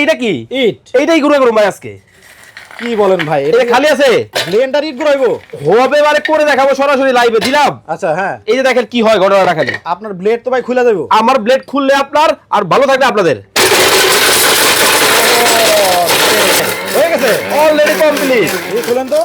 এটা কি ইট এইটাই গুঁড়ো করুন ভাই আজকে। কি বলেন ভাই, এটা খালি আছে ব্লেন্ডার ইট গুঁড়াইবো? হবে মানে করে দেখাবো সরাসরি লাইভে দিলাম। আচ্ছা হ্যাঁ, এই যে দেখেন কি হয় ঘটনাটা খালি। আপনার ব্লেড তো ভাই খুলে দেবো। আমার ব্লেড খুললে আপনার আর ভালো থাকবে আপনাদের। হয়ে গেছে অলরেডি কমপ্লিট। এই খুলেন তো,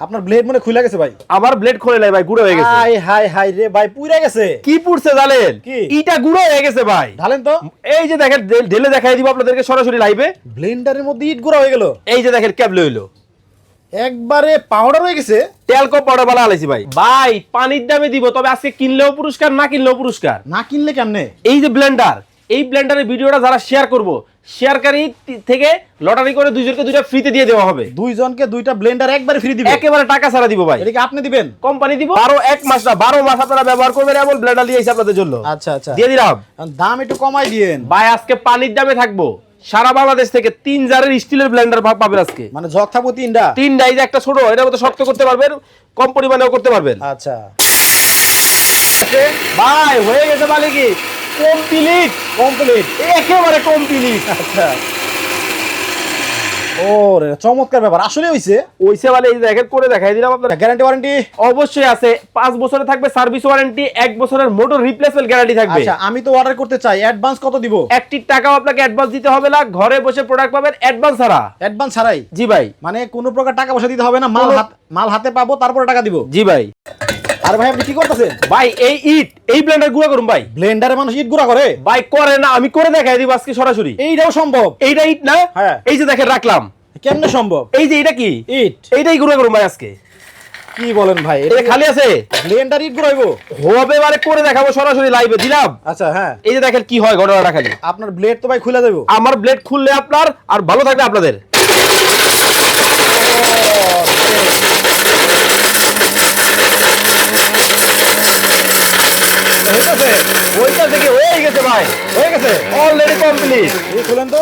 আপনার ব্লেড মনে খুলে গেছে ভাই। আমার ব্লেড খুলে নাই ভাই, গুঁড়ো হয়ে গেছে। হাই হাই হাই রে ভাই, পুড়ে গেছে। কি পুড়ছে জানেন? কি? ইটা গুঁড়ো হয়ে গেছে ভাই। ঢালেন তো। এই যে দেখেন ঢেলে দেখাই দিব আপনাদেরকে সরাসরি লাইভে। ব্লেন্ডারের মধ্যে ইট গুঁড়া হয়ে গেল। এই যে দেখেন ক্যাবলে হইলো একবারে পাউডার হয়ে গেছে। তেল কম পাউডার বালা আলাইছি ভাই। ভাই পানির দামে দিব, তবে আজকে কিনলেও পুরস্কার, না কিনলেও পুরস্কার। না কিনলে কেমনে? এই যে ব্লেন্ডার, এই ব্লেন্ডারের ভিডিওটা যারা শেয়ার করব, শেয়ারকারী থেকে লটারি করে দুইজনকে দুইটা ফ্রিতে দিয়ে দেওয়া হবে। দুইজনকে দুইটা ব্লেন্ডার একবারে ফ্রি দিবেন? একেবারে টাকা ছাড়া দিব ভাই। এটা কি আপনি দিবেন? কোম্পানি দিব। আরো এক মাস না 12 মাস আপনারা ব্যবহার করবেন, এমন ব্লেন্ডার দিয়েছি আপনাদের জন্য। আচ্ছা আচ্ছা, দিয়ে দিলাম। দাম একটু কমাই দিয়েন ভাই। আজকে পানির দামে থাকবো, সারা বাংলাদেশ থেকে 3 জারের স্টিলের ব্লেন্ডার পাবেন আজকে। মানে জগ থাকবো তিনটা? তিনটা। এই যে একটা ছোট, এটার মধ্যে শক্ত করতে পারবেন, কম পরিমাণেও করতে পারবেন। আচ্ছা ভাই হয়ে গেছে মালিকি কমপ্লিট। কমপ্লিট, একেবারে কমপ্লিট। আচ্ছা ও রে, চমৎকার ব্যাপার আসলে হইছে। ওইসে মানে এই দেখেন করে দেখাই দিলাম আপনারা। গ্যারান্টি ওয়ারেন্টি অবশ্যই আছে, 5 বছরে থাকবে সার্ভিস ওয়ারেন্টি, 1 বছরের মোটর রিপ্লেসমেন্ট গ্যারান্টি থাকবে। আচ্ছা, আমি তো অর্ডার করতে চাই, অ্যাডভান্স কত দিব? 1 টাকাও আপনাকে অ্যাডভান্স দিতে হবে না, ঘরে বসে প্রোডাক্ট পাবেন অ্যাডভান্স ছাড়া। অ্যাডভান্স ছাড়াই? জি ভাই। মানে কোনো প্রকার টাকা পয়সা দিতে হবে না, মাল হাতে পাবো তারপরে টাকা দিব? জি ভাই। আর ভাই আপনি কি করতেছেন? ভাই এই ইট, এই ব্লেন্ডার গুঁড়া করুন ভাই। ব্লেন্ডারে মানুষ ইট গুঁড়া করে? ভাই করে না, আমি করে দেখাই দিব আজকে সরাসরি। এইটাও সম্ভব? এইটা ইট না? হ্যাঁ। এই যে দেখেন রাখলাম। কেমনে সম্ভব? এই যে এটা কি ইট? এইটাই গুঁড়া করুন ভাই আজকে। কি বলেন ভাই, এটা খালি আছে ব্লেন্ডার ইট গুঁড়াইবো? হবে মানে করে দেখাবো সরাসরি লাইভে দিলাম। আচ্ছা হ্যাঁ, এই যে দেখেন কি হয় ঘটনাটা খালি। আপনার ব্লেড তো ভাই খুলে দেবো। আমার ব্লেড খুললে আপনার আর ভালো থাকবে আপনাদের। ওইটা থেকে হয়ে গেছে ভাই, হয়ে গেছে অলরেডি কমপ্লিট। এই খুলেন তো,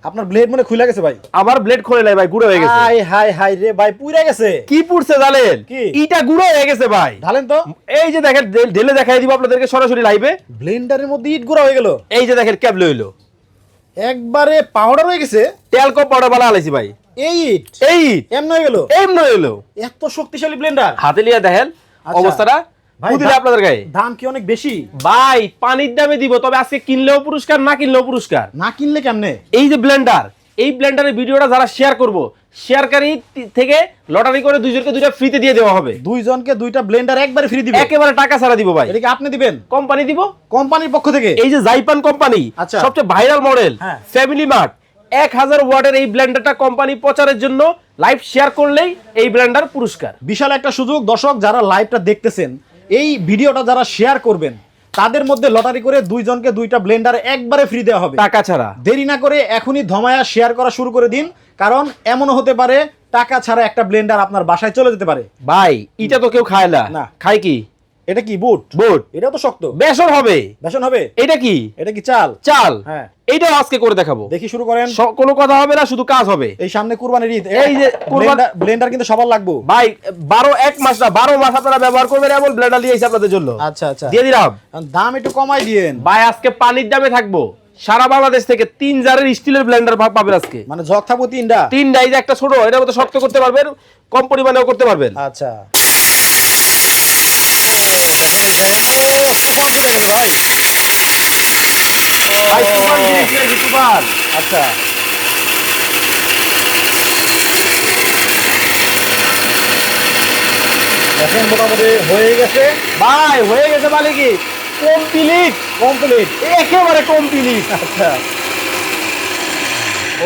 আপনার ব্লেড মনে খুলে গেছে ভাই। আমার ব্লেড খুলে নাই ভাই, গুঁড়ো হয়ে গেছে। হাই হাই হাই রে ভাই, পুড়ে গেছে। কি পুড়ছে জানেন? কি? ইটা গুঁড়ো হয়ে গেছে ভাই। ঢালেন তো। এই যে দেখেন ঢেলে দেখাই দিব আপনাদেরকে সরাসরি লাইভে। ব্লেন্ডারের মধ্যে ইট গুঁড়া হয়ে গেল। এই যে দেখেন ক্যাবলে হইলো একবারে পাউডার হয়ে গেছে। তেল কম পাউডার বালা আলাইছি ভাই। এই ইট এই এমন হয়ে গেল? এমন হইলো। এত শক্তিশালী ব্লেন্ডার হাতে নিয়ে দেখেন আচ্ছা। অবস্থাটা। ভাই, বুঝলে আপনাদের গায়ে দাম কি অনেক বেশি? ভাই পানির দামে দিব, তবে আজকে কিনলেও পুরস্কার, না কিনলেও পুরস্কার। না কিনলে কেমনে? এই যে ব্লেন্ডার, এই ব্লেন্ডারের ভিডিওটা যারা শেয়ার করব, শেয়ারকারী থেকে লটারি করে দুইজনকে দুইটা ফ্রিতে দিয়ে দেওয়া হবে। দুইজনকে দুইটা ব্লেন্ডার একবারে ফ্রি দিবেন? একেবারে টাকা ছাড়া দিব ভাই। এটা কি আপনি দিবেন? কোম্পানি দিব। কোম্পানির পক্ষ থেকে? এই যে জাইপান কোম্পানি, আচ্ছা। সবচেয়ে ভাইরাল মডেল হ্যাঁ। ফ্যামিলি মার্ট 1000 ওয়াটের এই ব্লেন্ডারটা কোম্পানি প্রচারের জন্য লাইভ শেয়ার করলেই এই ব্লেন্ডার পুরস্কার। বিশাল একটা সুযোগ। দর্শক যারা লাইভটা দেখতেছেন, এই ভিডিওটা যারা শেয়ার করবেন তাদের মধ্যে লটারি করে দুইজনকে দুইটা ব্লেন্ডার একবারে ফ্রি দেওয়া হবে টাকা ছাড়া। দেরি না করে এখনই ধমায়া শেয়ার করা শুরু করে দিন, কারণ এমনও হতে পারে টাকা ছাড়া একটা ব্লেন্ডার আপনার বাসায় চলে যেতে পারে। ভাই এটা তো কেউ খায় না। না। খায় কি? এটা কি বুট? বুট। এটাও তো শক্ত। বেসন হবে। বেসন হবে? এটা কি? এটা কি চাল? চাল। হ্যাঁ, এইটাও আজকে করে দেখাবো। দেখি শুরু করেন। কোনো কথা হবে না, শুধু কাজ হবে। এই সামনে কুরবানির ঈদ, এই যে ব্লেন্ডার কিন্তু সবার লাগবে ভাই। 1 মাস না 12 মাস আপনারা ব্যবহার করবেন, এমন ব্লেন্ডার দিয়েছি আপনাদের জন্য। আচ্ছা আচ্ছা, দিয়ে দিলাম। দাম একটু কমাই দিয়েন ভাই। আজকে পানির দামে থাকবো, সারা বাংলাদেশ থেকে 3 জারের স্টিলের ব্লেন্ডার পাবেন আজকে। মানে জগ থাকবো তিনটা? তিনটা। এই যে একটা ছোট, এটার মধ্যে শক্ত করতে পারবেন, কম পরিমাণেও করতে পারবেন। আচ্ছা সুপার ফুটে গেছে ভাই। ভাই তুফান জিনিস নাকি তুফান। আচ্ছা, এখন মোটামুটি হয়ে গেছে ভাই হয়ে গেছে মালিকি কমপ্লিট। কমপ্লিট, একেবারে কমপ্লিট। আচ্ছা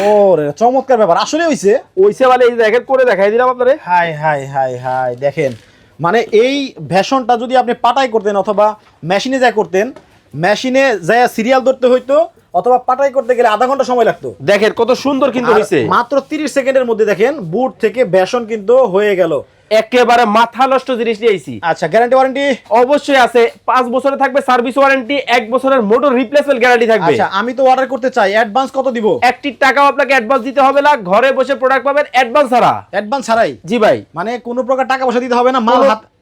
ও রে, চমৎকার ব্যাপার আসলে হইছে। ওইসে মানে এই দেখেন করে দেখাই দিলাম আপনাদের। হাই হাই হাই হাই, দেখেন মানে এই ভেষণটা যদি আপনি পাটাই করতেন অথবা মেশিনে যায় করতেন, মেশিনে যায় সিরিয়াল ধরতে হইতো, অথবা পাটাই করতে গেলে আধা ঘন্টা সময় লাগতো। দেখেন কত সুন্দর কিন্তু আর হইছে। মাত্র 30 সেকেন্ডের মধ্যে দেখেন বুট থেকে বেসন কিন্তু হয়ে গেল। একেবারে মাথা নষ্ট জিনিস নিয়ে আইছি। আচ্ছা, গ্যারান্টি ওয়ারেন্টি? অবশ্যই আছে, 5 বছরে থাকবে সার্ভিস ওয়ারেন্টি, 1 বছরের মোটর রিপ্লেসমেন্ট গ্যারান্টি থাকবে। আচ্ছা, আমি তো অর্ডার করতে চাই, অ্যাডভান্স কত দিব? 1 টাকাও আপনাকে অ্যাডভান্স দিতে হবে না, ঘরে বসে প্রোডাক্ট পাবেন অ্যাডভান্স ছাড়া। অ্যাডভান্স ছাড়াই? জি ভাই। মানে কোনো প্রকার টাকা পয়সা দিতে হবে না,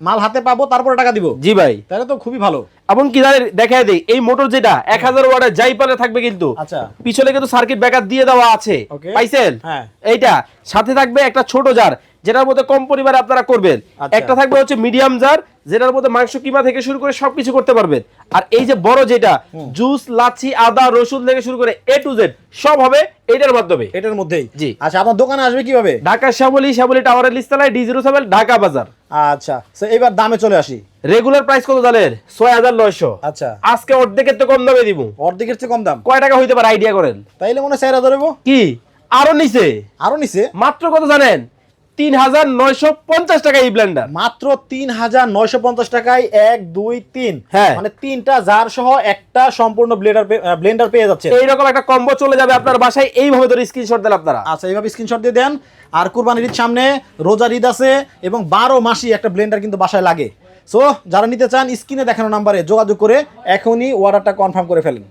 মাল হাতে পাবো তারপরে টাকা দিব? জি ভাই। তাহলে তো খুবই ভালো। এবং কি জানেন, দেখায় দেই, এই মোটর যেটা 1000 ওয়াটের জাইপারে থাকবে কিন্তু। আচ্ছা, পিছনে কিন্তু সার্কিট ব্রেকার দিয়ে দেওয়া আছে, Okay. পাইছেন? হ্যাঁ। এইটা সাথে থাকবে একটা ছোট জার, যেটার মধ্যে কম পরিমাণে আপনারা করবেন। আচ্ছা। একটা থাকবে হচ্ছে মিডিয়াম জার, যেটার মধ্যে মাংস কিমা থেকে শুরু করে সবকিছু করতে পারবেন। আর এই যে বড় যেটা, জুস, লাচ্ছি, আদা, রসুন থেকে শুরু করে A to Z সব হবে এটার মাধ্যমে। এটার মধ্যেই? জি। আচ্ছা, আপনার দোকানে আসবে কিভাবে? ঢাকা শ্যামলী টাওয়ারের লিস্তালায় D07 ঢাকা বাজার। আচ্ছা, তো এবার দামে চলে আসি। রেগুলার প্রাইস কত জানেন? 6900। আচ্ছা, আজকে অর্ধেকের তো কম দামে দিব। অর্ধেকের চেয়ে কম দাম? কয় টাকা হইতে পারে আইডিয়া করেন? তাইলে মনে হয় 4000 হইব। কি আরো নিচে? আরো নিচে? মাত্র কত জানেন? 3950 টাকা এই ব্লেন্ডার। মাত্র 3950 টাকায় 1 2 3, হ্যাঁ। মানে 3টা জার সহ একটা সম্পূর্ণ ব্লেন্ডার পেয়ে যাচ্ছে। এইরকম একটা কম্বো চলে যাবে আপনার বাসায়, এইভাবে ধরে স্ক্রিনশট দেন আপনারা। আচ্ছা, এইভাবে স্ক্রিনশট দিয়ে দেন। আর কুরবানির ঈদ সামনে, রোজার ঈদ আছে, এবং 12 মাসই একটা ব্লেন্ডার কিন্তু বাসায় লাগে। সো যারা নিতে চান, স্ক্রিনে দেখানো নাম্বারে যোগাযোগ করে এখনই অর্ডারটা কনফার্ম করে ফেলেন।